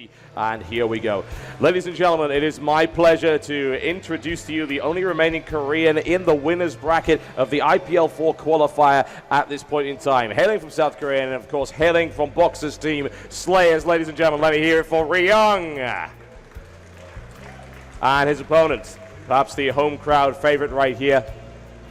3, and here we go. Ladies and gentlemen, it is my pleasure to introduce to you the only remaining Korean in the winner's bracket of the IPL4 qualifier at this point in time. Hailing from South Korea, and of course hailing from Boxer's team, Slayers. Ladies and gentlemen, let me hear it for Ryung. And his opponent, perhaps the home crowd favorite right here.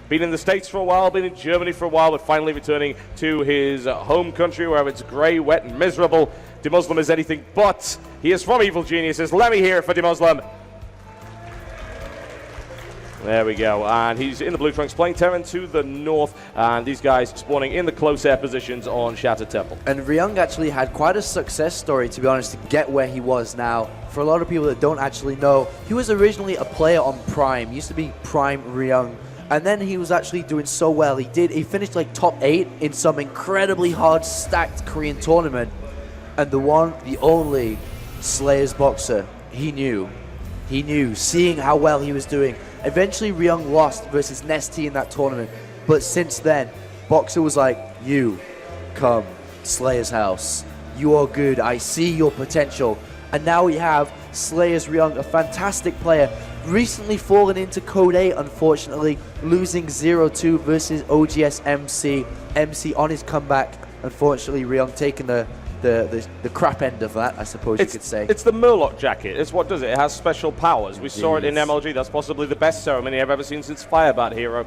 Been in the States for a while, been in Germany for a while, but finally returning to his home country where it's grey, wet, and miserable. DeMusliM is anything but. He is from Evil Geniuses. Let me hear it for DeMusliM. There we go, and he's in the blue trunks playing Terran to the north, and these guys spawning in the close air positions on Shattered Temple. And Ryung actually had quite a success story, to be honest, to get where he was now. For a lot of people that don't actually know, he was originally a player on Prime, used to be Prime Ryung. And then he was actually doing so well. He finished like top 8 in some incredibly hard stacked Korean tournament. And the only Slayers boxer, he knew, seeing how well he was doing. Eventually Ryung lost versus Nesty in that tournament. But since then, Boxer was like, you come, Slayers house. You are good, I see your potential. And now we have Slayers Ryung, a fantastic player. Recently fallen into Code 8, unfortunately, losing 0-2 versus OGS MC. MC on his comeback, unfortunately, Ryung taking the crap end of that, I suppose you could say. It's the Murloc jacket. It's what does it. It has special powers. We saw it in MLG. That's possibly the best ceremony I've ever seen since Firebat Hero.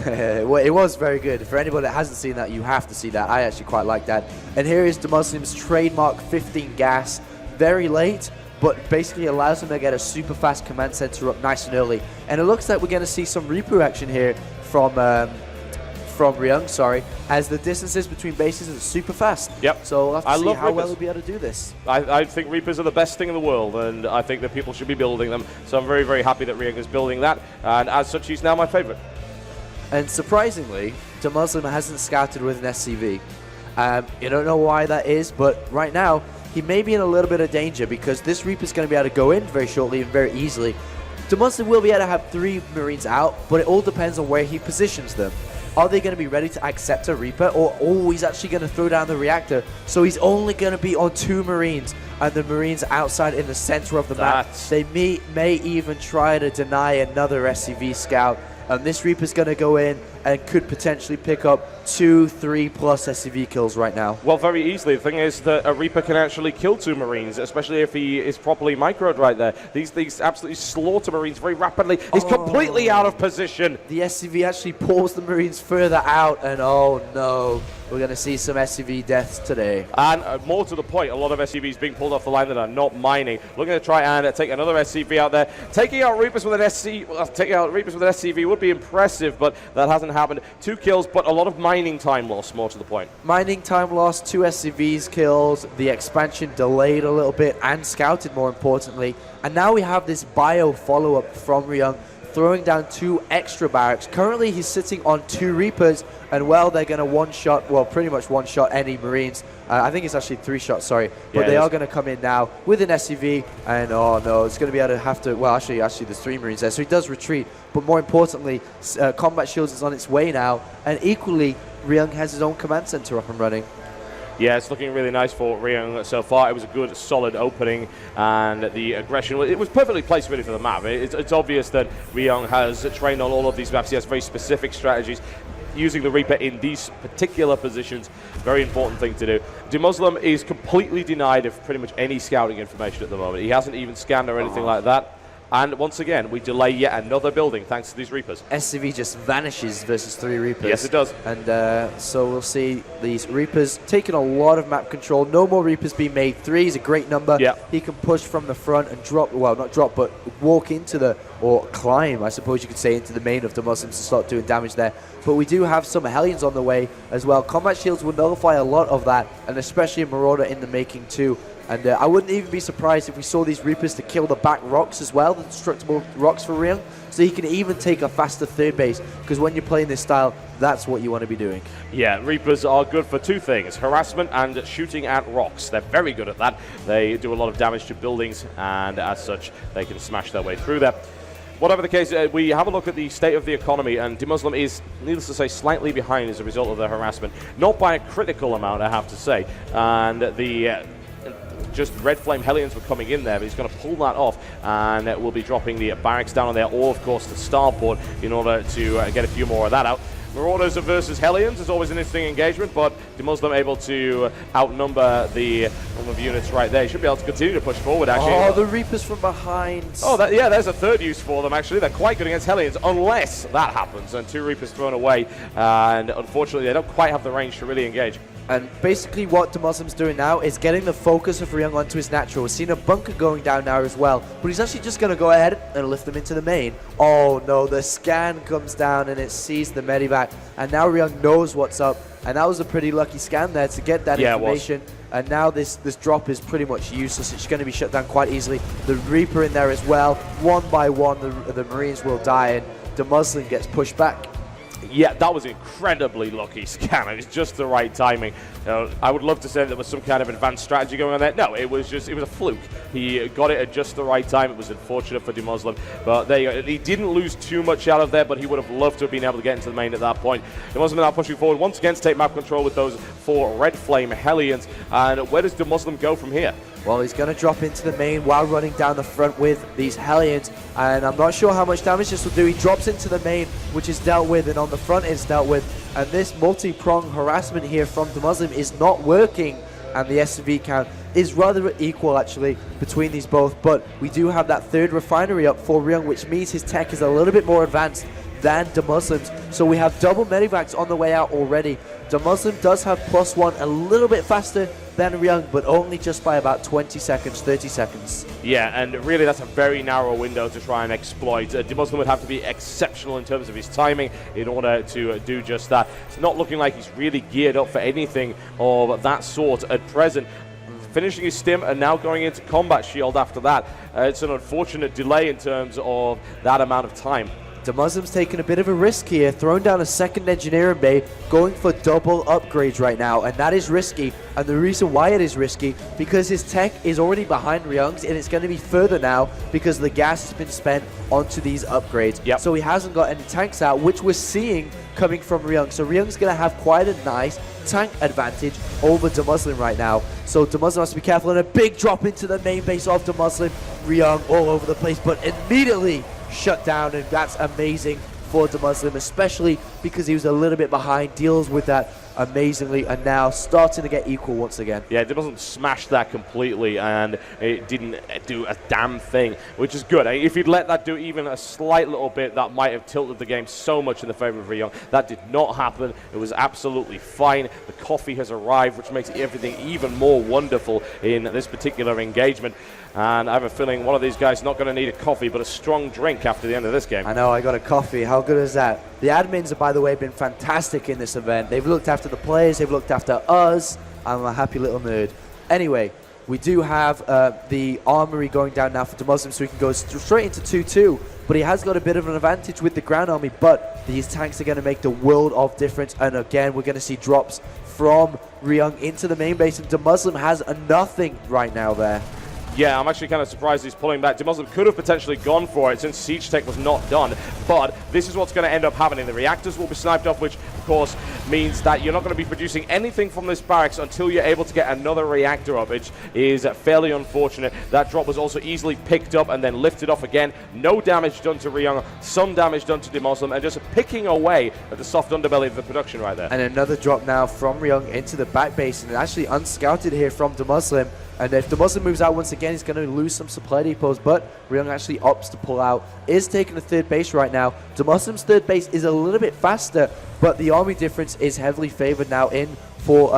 Well, it was very good. For anybody that hasn't seen that, you have to see that. I actually quite like that. And here is DeMuslim's trademark 15 gas. Very late, but basically allows him to get a super fast command center up nice and early. And it looks like we're going to see some Reaper action here from Ryung, sorry, as the distances between bases are super fast. Yep. So we'll have to see how Reapers. well he'll be able to do this. I think Reapers are the best thing in the world, and I think that people should be building them. So I'm very, very happy that Ryung is building that, and as such, he's now my favorite. And surprisingly, DeMusliM hasn't scouted with an SCV. You don't know why that is, but right now, he may be in a little bit of danger because this Reaper's going to be able to go in very shortly and very easily. DeMusliM will be able to have 3 Marines out, but it all depends on where he positions them. Are they going to be ready to accept a Reaper, or he's actually going to throw down the reactor? So he's only going to be on 2 Marines, and the Marines outside in the center of the map. They may even try to deny another SCV scout. And this Reaper's going to go in and could potentially pick up 2-3 plus SCV kills right now. Well, very easily. The thing is that a Reaper can actually kill 2 Marines, especially if he is properly microed right there. These absolutely slaughter Marines very rapidly. He's completely out of position. The SCV actually pulls the Marines further out, and oh no, we're going to see some SCV deaths today. And more to the point, a lot of SCVs being pulled off the line that are not mining. Looking to try and take another SCV out there. Taking out Reapers with an SCV would be impressive, but that hasn't happened. 2 kills, but a lot of mining time loss, more to the point. Mining time loss, 2 SCVs kills, the expansion delayed a little bit and scouted more importantly. And now we have this bio follow-up from Ryung, throwing down 2 extra barracks. Currently he's sitting on 2 Reapers, and well, they're going to one-shot, well, pretty much one-shot any Marines. I think it's actually 3 shots, sorry. But yeah, they are going to come in now with an SCV, and oh no, it's going to be able to have to, well, actually there's 3 Marines there, so he does retreat. But more importantly, Combat Shields is on its way now, and equally, Ryung has his own command center up and running. Yeah, it's looking really nice for Ryung so far. It was a good, solid opening, and the aggression, it was perfectly placed really for the map. It's obvious that Ryung has trained on all of these maps. He has very specific strategies. Using the Reaper in these particular positions, very important thing to do. DeMusliM is completely denied of pretty much any scouting information at the moment. He hasn't even scanned or anything like that. And once again, we delay yet another building thanks to these Reapers. SCV just vanishes versus 3 Reapers. Yes, it does. And so we'll see these Reapers taking a lot of map control. No more Reapers being made. 3 is a great number. Yeah. He can push from the front and drop, well, not drop, but walk into the, or climb, I suppose you could say, into the main of DeMusliM to start doing damage there. But we do have some Hellions on the way as well. Combat Shields will nullify a lot of that, and especially a Marauder in the making too. And I wouldn't even be surprised if we saw these Reapers to kill the back rocks as well, the destructible rocks for Ryung, so he can even take a faster third base, because when you're playing this style, that's what you want to be doing. Yeah, Reapers are good for 2 things, harassment and shooting at rocks. They're very good at that. They do a lot of damage to buildings, and as such, they can smash their way through there. Whatever the case, we have a look at the state of the economy, and DeMusliM is, needless to say, slightly behind as a result of the harassment. Not by a critical amount, I have to say. And the just Red Flame Hellions were coming in there, but he's going to pull that off, and we'll be dropping the barracks down on there, or of course the starport, in order to get a few more of that out. Marauders versus Hellions is always an interesting engagement, but DeMusliM able to outnumber the number of units right there. He should be able to continue to push forward, actually. Oh, the Reapers from behind. Oh, yeah, there's a third use for them, actually. They're quite good against Hellions, unless that happens, and 2 Reapers thrown away, and unfortunately they don't quite have the range to really engage. And basically what DeMuslim's doing now is getting the focus of Ryung onto his natural. We're seeing a bunker going down now as well, but he's actually just going to go ahead and lift them into the main. Oh no, the scan comes down and it sees the medivac, and now Ryung knows what's up, and that was a pretty lucky scan there to get that information. And now this drop is pretty much useless. It's going to be shut down quite easily. The Reaper in there as well. One by one, the Marines will die, and DeMuslim gets pushed back. Yeah, that was incredibly lucky scan. It was just the right timing. I would love to say there was some kind of advanced strategy going on there. No, it was a fluke. He got it at just the right time. It was unfortunate for DeMusliM, but there you go. He didn't lose too much out of there, but he would have loved to have been able to get into the main at that point. DeMusliM now pushing forward once again to take map control with those 4 Red Flame Hellions. And where does DeMusliM go from here? Well, he's going to drop into the main while running down the front with these Hellions, and I'm not sure how much damage this will do. He drops into the main, which is dealt with, and on the front is dealt with, and this multi-pronged harassment here from DeMusliM is not working, and the SCV count is rather equal, actually, between these both, but we do have that 3rd refinery up for Ryung, which means his tech is a little bit more advanced than DeMuslim's, so we have double medivacs on the way out already. DeMusliM does have +1 a little bit faster than Ryung, but only just by about 20 seconds, 30 seconds. Yeah, and really that's a very narrow window to try and exploit. DeMusliM would have to be exceptional in terms of his timing in order to do just that. It's not looking like he's really geared up for anything of that sort at present. Finishing his stim and now going into combat shield after that. It's an unfortunate delay in terms of that amount of time. DeMuslim's taking a bit of a risk here, throwing down a 2nd engineering bay, going for double upgrades right now, and that is risky. And the reason why it is risky, because his tech is already behind Ryung's, and it's going to be further now because the gas has been spent onto these upgrades. Yep. So he hasn't got any tanks out, which we're seeing coming from Ryung. So Ryung's going to have quite a nice tank advantage over DeMusliM right now. So DeMusliM has to be careful, and a big drop into the main base of DeMusliM. Ryung all over the place, but immediately shut down, and that's amazing for DeMusliM, especially because he was a little bit behind, deals with that amazingly, and now starting to get equal once again. Yeah, DeMusliM smashed that completely, and it didn't do a damn thing, which is good. If he'd let that do even a slight little bit, that might have tilted the game so much in the favor of Ryung. That did not happen. It was absolutely fine. The coffee has arrived, which makes everything even more wonderful in this particular engagement. And I have a feeling one of these guys is not going to need a coffee, but a strong drink after the end of this game. I know, I got a coffee. How good is that? The admins have, by the way, been fantastic in this event. They've looked after the players, they've looked after us. I'm a happy little nerd. Anyway, we do have the armory going down now for DeMusliM, so he can go straight into 2-2. But he has got a bit of an advantage with the ground army, but these tanks are going to make the world of difference. And again, we're going to see drops from Ryung into the main base, and DeMusliM has nothing right now there. Yeah, I'm actually kind of surprised he's pulling back. DeMusliM could have potentially gone for it since Siege Tech was not done, but this is what's going to end up happening. The reactors will be sniped off, which of course means that you're not going to be producing anything from this barracks until you're able to get another reactor up, which is fairly unfortunate. That drop was also easily picked up and then lifted off again. No damage done to Ryung, some damage done to DeMusliM, and just picking away at the soft underbelly of the production right there. And another drop now from Ryung into the back base, and actually unscouted here from DeMusliM. And if DeMusliM moves out once again, he's going to lose some supply depots, but Ryung actually opts to pull out, is taking the 3rd base right now. DeMuslim's 3rd base is a little bit faster, but the army difference is heavily favored now in for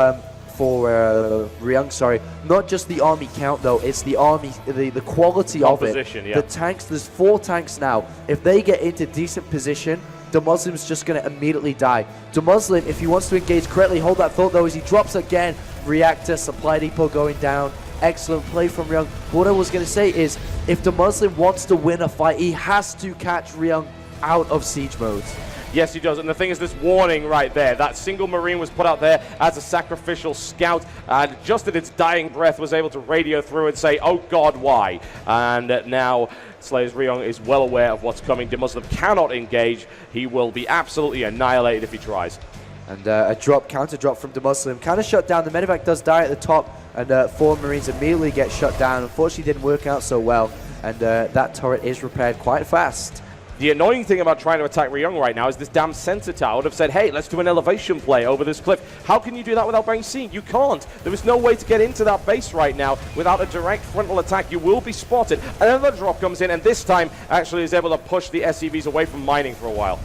Ryung, sorry. Not just the army count, though, it's the army, the quality of it. Yeah. The tanks, there's 4 tanks now. If they get into decent position, DeMuslim's just going to immediately die. DeMusliM, if he wants to engage correctly, hold that thought, though, as he drops again. Reactor, supply depot going down. Excellent play from Ryung. What I was going to say is, if DeMusliM wants to win a fight, he has to catch Ryung out of siege mode. Yes, he does. And the thing is, this warning right there, that single Marine was put out there as a sacrificial scout, and just at its dying breath was able to radio through and say, oh God, why? And now Slayers Ryung is well aware of what's coming. DeMusliM cannot engage. He will be absolutely annihilated if he tries. And a counter drop from DeMusliM kind of shut down. The medevac does die at the top, and 4 Marines immediately get shut down. Unfortunately, didn't work out so well, and that turret is repaired quite fast. The annoying thing about trying to attack Ryung right now is this damn center tower would have said, hey, let's do an elevation play over this cliff. How can you do that without being seen? You can't. There is no way to get into that base right now without a direct frontal attack. You will be spotted. Another drop comes in, and this time actually is able to push the SCVs away from mining for a while.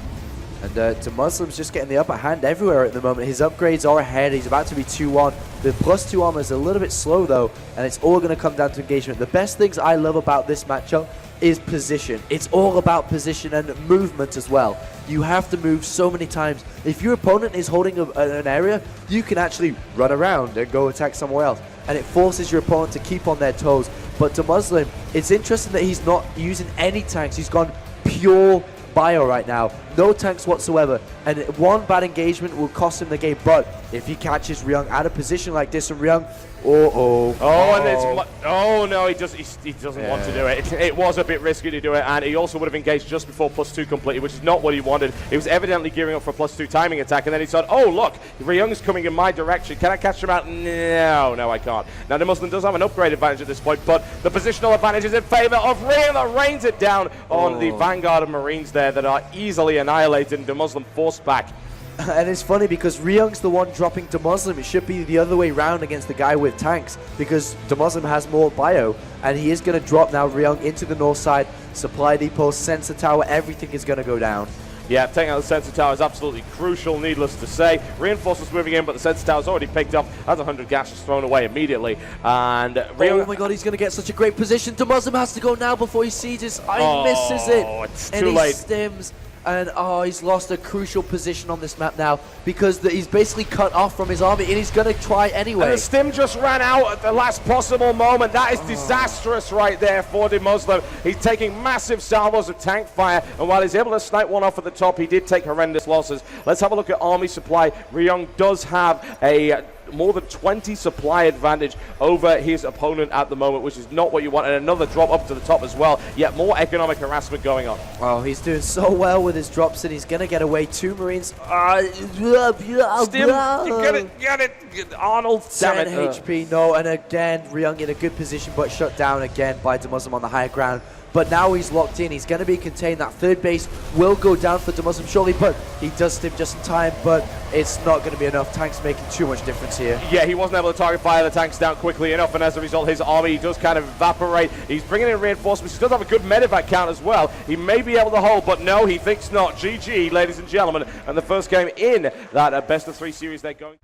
And DeMuslim's just getting the upper hand everywhere at the moment. His upgrades are ahead. He's about to be 2-1. The +2 armor is a little bit slow, though, and it's all going to come down to engagement. The best things I love about this matchup is position. It's all about position and movement as well. You have to move so many times. If your opponent is holding an area, you can actually run around and go attack somewhere else, and it forces your opponent to keep on their toes. But DeMuslim, it's interesting that he's not using any tanks. He's gone pure bio right now, no tanks whatsoever, and one bad engagement will cost him the game. But if he catches Ryung out of position like this, and Ryung, oh no, he doesn't want to do it. It was a bit risky to do it, and he also would have engaged just before +2 completed, which is not what he wanted. He was evidently gearing up for a +2 timing attack, and then he said, oh look, Ryung is coming in my direction. Can I catch him out? No, I can't. Now DeMusliM does have an upgrade advantage at this point, but the positional advantage is in favor of Ryung, that rains it down on the vanguard of Marines there that are easily annihilated, and DeMusliM forced back. And it's funny because Ryung's the one dropping DeMusliM. It should be the other way round against the guy with tanks, because DeMusliM has more bio, and he is going to drop now Ryung into the north side. Supply depot, sensor tower, everything is going to go down. Yeah, taking out the sensor tower is absolutely crucial, needless to say. Reinforcements moving in, but the sensor tower's already picked up. That's 100 gas just thrown away immediately. And Ryung, oh my god, he's going to get such a great position. DeMusliM has to go now before he sieges. He misses it. It's and too he late. stims. And he's lost a crucial position on this map now, because he's basically cut off from his army, and he's going to try anyway. And the stim just ran out at the last possible moment. That is disastrous right there for DeMusliM. He's taking massive salvos of tank fire, and while he's able to snipe one off at the top, he did take horrendous losses. Let's have a look at army supply. Ryung does have a more than 20 supply advantage over his opponent at the moment, which is not what you want, and another drop up to the top as well. Yet more economic harassment going on. Oh, he's doing so well with his drops, and he's going to get away. 2 Marines. Stim, you get it, Arnold. 10 HP, no, and again, Ryung in a good position, but shut down again by DeMusliM on the higher ground. But now he's locked in. He's going to be contained. That third base will go down for DeMusliM shortly, but he does stim just in time, but it's not going to be enough. Tanks making too much difference here. Yeah, he wasn't able to target fire the tanks down quickly enough, and as a result, his army does kind of evaporate. He's bringing in reinforcements. He does have a good medevac count as well. He may be able to hold, but no, he thinks not. GG, ladies and gentlemen, and the first game in that best-of-3 series they're going.